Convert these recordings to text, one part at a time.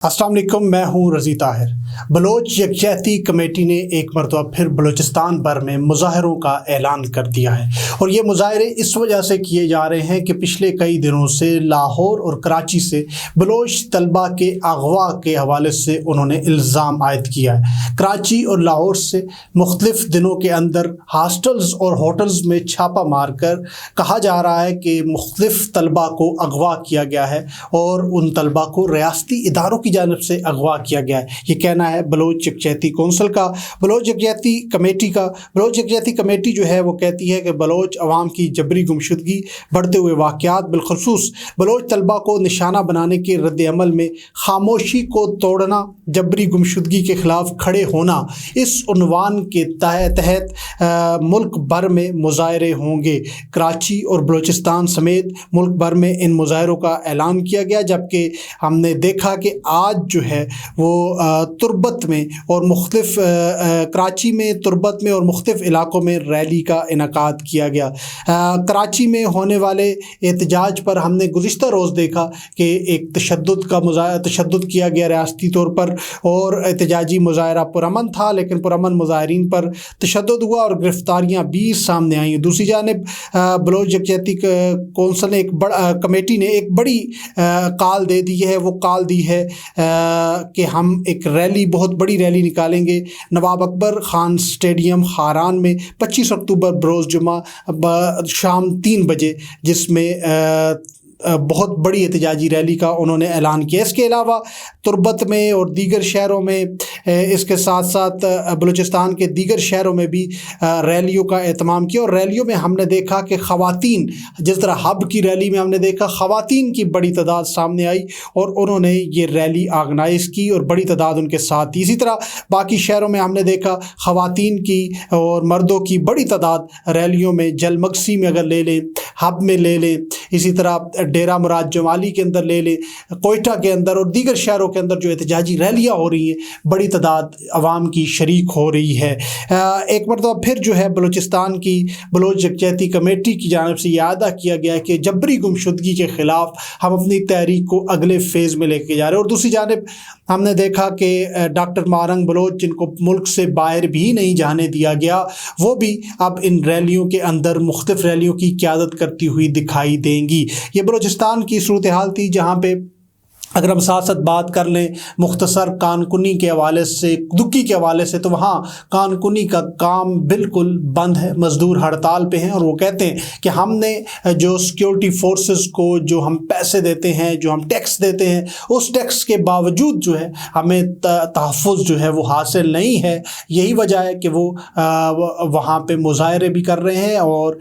अस्सलाम वालेकुम, मैं हूँ रज़ी ताहिर। बलोच यकजहती कमेटी ने एक मरतबा फिर बलूचिस्तान भर में मुज़ाहरों का ऐलान कर दिया है और ये मुज़ाहरे इस वजह से किए जा रहे हैं कि पिछले कई दिनों से लाहौर और कराची से बलोच तलबा के अगवा के हवाले से उन्होंने इल्ज़ाम आयद किया है। कराची और लाहौर से मुख्तलिफ़ दिनों के अंदर हॉस्टल्स और होटल्स में छापा मार कर कहा जा रहा है कि मुख्तलिफ़ तलबा को अगवा किया गया है और उन तलबा को रियासती इदारों की जानिब से अगवा किया गया है। ये कहना है बलोच यकजहती कौंसिल का, बलोच यकजहती कमेटी का। बलोच यकजहती कमेटी जो है वो कहती है कि बलोच अवाम की जबरी गुमशुदगी, बढ़ते हुए वाक़यात, बिलखसूस बलोच तलबा को निशाना बनाने के रद्द अमल में खामोशी को तोड़ना, जबरी गुमशुदगी के ख़िलाफ़ खड़े होना, इस उन्वान के तहत मुल्क भर में मुज़ाहरे होंगे। कराची और बलूचिस्तान समेत मुल्क भर में इन मुज़ाहरों का ऐलान किया गया, जबकि हमने देखा कि आज जो है वो तुर्बत में और मुख्तलिफ़ कराची में, तुर्बत में और मुख्तलिफ़ इलाक़ों में रैली का इनकाद किया गया। कराची में होने वाले एहतजाज पर हमने गुज़िश्ता रोज़ देखा कि एक तशद्दुद किया गया रियासती तौर पर और एहतजाजी मुज़ाहरा पुरअमन था, लेकिन पुरअमन मुज़ाहरीन पर तशद्दुद हुआ और गिरफ़्तारियाँ भी सामने आईं। दूसरी जानिब बलोच यकजहती कौंसिल ने कमेटी ने एक बड़ी कॉल दे दी है। वो कॉल दी है कि हम एक रैली, बहुत बड़ी रैली निकालेंगे नवाब अकबर ख़ान स्टेडियम खारान में 25 अक्टूबर बरोज़ जुमा शाम 3 बजे, जिसमें बहुत बड़ी एहतजाजी रैली का उन्होंने ऐलान किया। इसके अलावा तुर्बत में और दीगर शहरों में, इसके साथ साथ बलूचिस्तान के दीगर शहरों में भी रैलियों का एहतमाम किया और रैलियों में हमने देखा कि ख़वातीन, जिस तरह हब की रैली में हमने देखा ख़वातीन की बड़ी तादाद सामने आई और उन्होंने ये रैली ऑर्गेनाइज़ की और बड़ी तादाद उनके साथ थी। इसी तरह बाकी शहरों में हमने देखा ख़वातीन की और मर्दों की बड़ी तादाद रैलियों में, जलमगसी में अगर ले लें, हब में ले लें, इसी तरह डेरा मुराद जमाली के अंदर ले लें, कोयटा के अंदर और दीगर शहरों के अंदर जो एहतजाजी रैलियाँ हो रही हैं, बड़ी तादाद अवाम की शरीक हो रही है। एक मरतबा फिर जो है बलूचिस्तान की बलोच यकजहती कमेटी की जानिब से यह अदा किया गया है कि जबरी गुमशुदगी के ख़िलाफ़ हम अपनी तहरीक को अगले फ़ेज़ में लेके जा रहे हैं। और दूसरी जानिब हमने देखा कि डॉक्टर मारंग बलोच, जिनको मुल्क से बाहर भी नहीं जाने दिया गया, वो भी अब इन रैलियों के अंदर मुख्तलिफ़ रैलियों की क़यादत करती हुई दिखाई देंगी। ये बलूचिस्तान की सूरत हाल थी, जहाँ पे अगर हम साथ साथ बात कर लें मुख्तसर कानकुनी के हवाले से, दुक्की के हवाले से, तो वहाँ कानकुनी का काम बिल्कुल बंद है, मज़दूर हड़ताल पे हैं और वो कहते हैं कि हमने जो सिक्योरिटी फोर्सेस को जो हम पैसे देते हैं, जो हम टैक्स देते हैं, उस टैक्स के बावजूद जो है हमें तहफ़्फ़ुज़ जो है वो हासिल नहीं है। यही वजह है कि वो वहाँ पे मुज़ाहरे भी कर रहे हैं और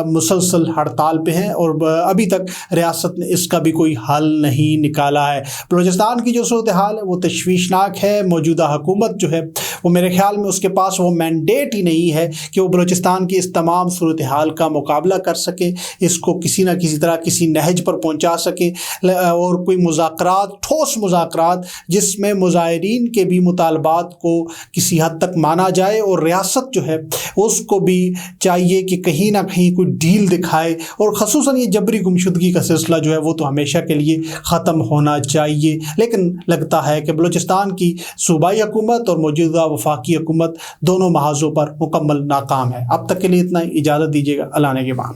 मुसलसल हड़ताल पे हैं और अभी तक रियासत ने इसका भी कोई हल नहीं निकाला है। बलूचिस्तान की जो सूरत हाल है वो तशवीशनाक है। मौजूदा हुकूमत जो है वो, मेरे ख्याल में उसके पास वो मैंडेट ही नहीं है कि वो बलूचिस्तान की इस तमाम सूरत हाल का मुकाबला कर सके, इसको किसी न किसी तरह किसी नहज पर पहुंचा सके और कोई मुज़ाकरात, ठोस मुज़ाकरात जिसमें मुज़ाहिरीन के भी मुतालबात को किसी हद तक माना जाए और रियासत जो है उसको भी चाहिए कि कहीं ना कहीं कोई डील दिखाए और ख़ुसूसन ये जबरी गुमशुदगी का सिलसिला जो है वो तो हमेशा के लिए ख़त्म होना चाहिए। लेकिन लगता है कि बलूचिस्तान की सूबाई हुकूमत और मौजूदा वफाकी हुकूमत दोनों महाज़ों पर मुकम्मल नाकाम है। अब तक के लिए इतना ही, इजाज़त दीजिएगा। अल्लाह ने के बाद।